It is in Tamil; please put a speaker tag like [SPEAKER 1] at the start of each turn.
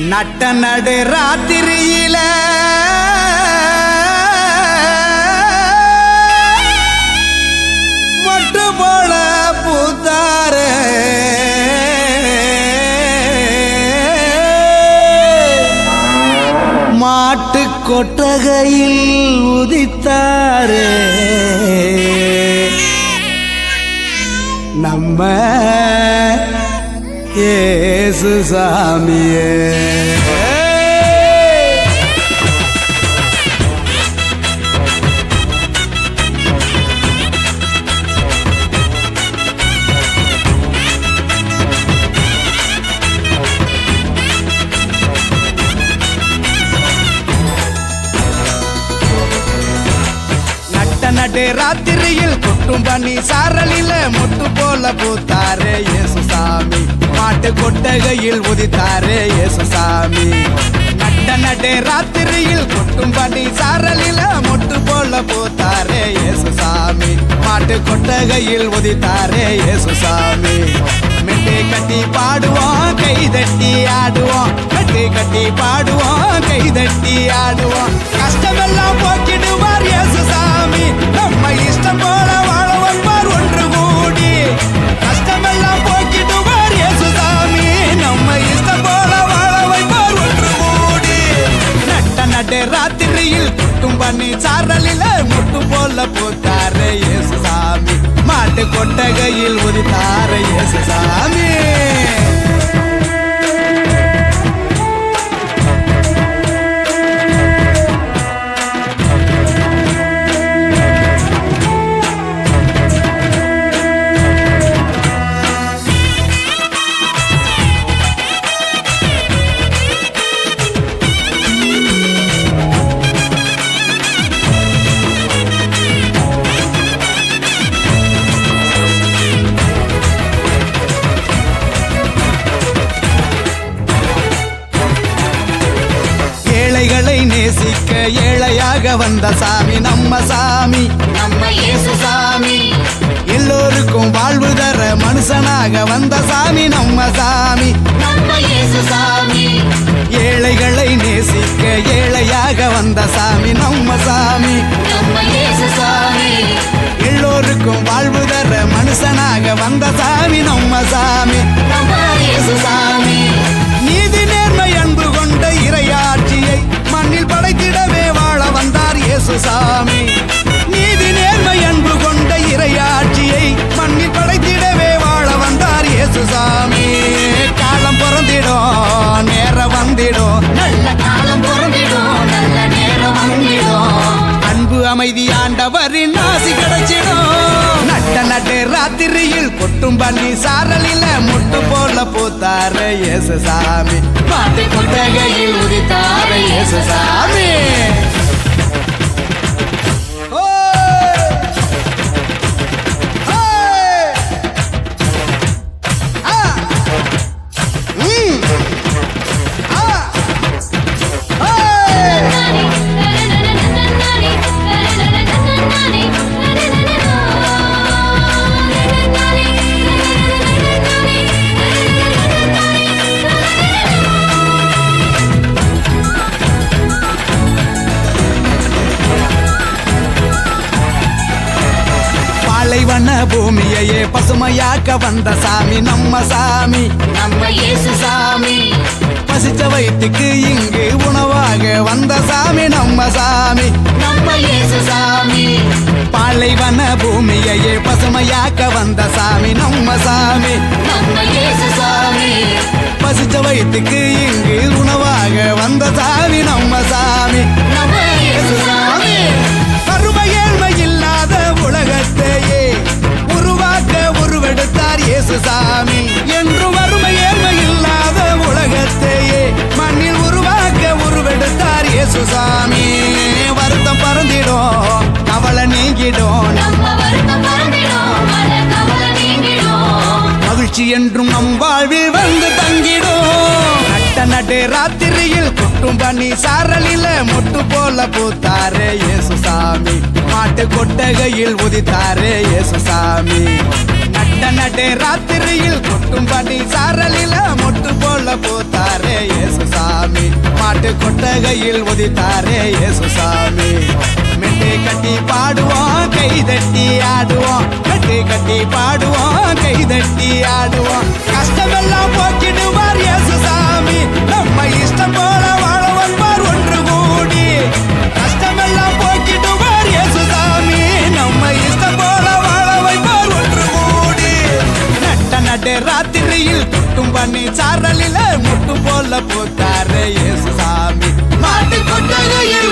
[SPEAKER 1] நட்ட நடு ராத்திரியில மொட்டு போல பூத்தாரே மாட்டு கொட்டகையில் உதித்தாரே நம்ம இயேசு சாமியே. நடு ராத்திரியில் கொட்டும் பண்ணி சாரலில மொட்டு போல பூத்தாரே இயேசு சாமி. மாட்டு கொட்டகையில் உதித்தாரே இயேசு சாமி. நடு ராத்திரியில் கொட்டும் பண்ணி சாரலில மொட்டு போல பூத்தாரே இயேசு சாமி. மாட்டு கொட்டகையில் உதித்தாரே இயேசு சாமி. மெட்டை கட்டி பாடுவோம் கை தட்டி ஆடுவோம். மெட்டை கட்டி பாடுவோம் கை தட்டி ஆடுவோம். கஷ்டமெல்லாம் போக்கிடுவார் இயேசு சாமி. நம்ம இஷ்டம் போல வாழ வைப்பார் ஒன்று கூடி. கஷ்டமெல்லாம் போக்கிடுவார் இயேசு சாமி. நம்ம இஷ்டம் போல வாழ வைப்பார் ஒன்று கூடி. நடு ராத்திரியில் கொட்டும் பண்ணி சாரலில முட்டு போல பூத்தாரே இயேசு சாமி. மாட்டு கொட்டகையில் உதித்தாரே இயேசு சாமி. ஏழைகளை நேசிக்க ஏழையாக வந்த சாமி நம்ம சாமி.
[SPEAKER 2] நம்ம இயேசு சாமி.
[SPEAKER 1] எல்லோருக்கும் வாழ்வு தர மனுஷனாக வந்த சாமி நம்ம சாமி.
[SPEAKER 2] நம்ம இயேசு சாமி.
[SPEAKER 1] ஏழைகளை நேசிக்க ஏழையாக வந்த சாமி நம்ம சாமி.
[SPEAKER 2] நம்ம இயேசு சாமி.
[SPEAKER 1] எல்லோருக்கும் வாழ்வு தர மனுஷனாக வந்த சாமி நம்ம சாமி.
[SPEAKER 2] நம்ம இயேசு சாமி.
[SPEAKER 1] நீதி நேர்மை அன்பு கொண்ட இறையாட்சியை மண்ணில் படைத்திடவே வாழ வந்தார் இயேசு சாமி. நீதி நேர்மை அன்பு கொண்ட இறையாட்சியை மண்ணில் படைத்திடவே வாழ வந்தார் இயேசு சாமி. காலம் பிறந்திடும் நேரம் வந்திடும்.
[SPEAKER 2] நல்ல காலம் பிறந்திடும் நல்ல நேரம் வந்திடும்.
[SPEAKER 1] அன்பு அமைதி ஆண்டவரின் ஆசி கிடைச்சிடும். நடு ராத்திரியில் கொட்டும் பண்ணி சாரலில முட்டு போல பூத்தாரே இயேசு சாமி.
[SPEAKER 2] மாட்டு கொட்டகையில் உதித்தாரே இயேசு சாமி.
[SPEAKER 1] பாலைவன பூமியையே பசுமையாக்க வந்த சாமி நம்ம சாமி.
[SPEAKER 2] நம்ம இயேசு சாமி.
[SPEAKER 1] பசிச்ச வயிற்றுக்கு இங்கு உணவாக வந்த சாமி நம்ம சாமி.
[SPEAKER 2] நம்ம இயேசு சாமி.
[SPEAKER 1] பாலைவன பூமியையே பசுமையாக்க வந்த சாமி நம்ம சாமி.
[SPEAKER 2] நம்ம இயேசு சாமி.
[SPEAKER 1] பசிச்ச வயிற்றுக்கு இங்கு உணவாக வந்த சாமி நம்ம சாமி.
[SPEAKER 2] நம்ம இயேசு சாமி.
[SPEAKER 1] கருமை ஏழ்மை இல்லாத உலகத்தையே உருவாக்க உருவெடுத்தார் இயேசு சாமி. என்று வறுமை ஏழ்மை இல்லாத உலகத்தையே மண்ணில் உருவாக்க உருவெடுத்தார் இயேசு சாமி. வருத்தம் பறந்திடும் கவலை நீங்கிடும்.
[SPEAKER 2] நம்ம வருத்தம் பறந்திடும் மன கவலை நீங்கிடும்.
[SPEAKER 1] மகிழ்ச்சி என்றும் நம் வாழ்வில் வந்து தங்கிடும். நடு ராத்திரியில் கொட்டும் பண்ணி சாரலில மொட்டு போல பூத்தாரே இயேசு சாமி. மாட்டு கொட்டகையில் உதித்தாரே இயேசு சாமி. நடு ராத்திரியில் கொட்டும் பனி சாரலில மொட்டு போல பூத்தாரே இயேசுசாமி மாட்டு கொட்டகையில் உதித்தாரே இயேசுசாமி மெட்டு கட்டி பாடுவோம் கைதட்டி ஆடுவோம் மெட்டு கட்டி பாடுவோம் கைதட்டி ஆடுவோம் கஷ்டமெல்லாம் போக்கிடுவார் இயேசுசாமி நம்ம இஷ்டம் போல வாழ வைப்பார் ஒன்று கூடி கஷ்டமெல்லாம் போக்கிடுவார் இயேசுசாமி நம்ம இஷ்டம் போல வாழ வைப்பார் ஒன்று கூடி நடு ராத்திரியில் கொட்டும் பண்ணி சாரலில முட்டு போல பூத்தாரே இயேசுசாமி மாட்டு கொட்டகையில்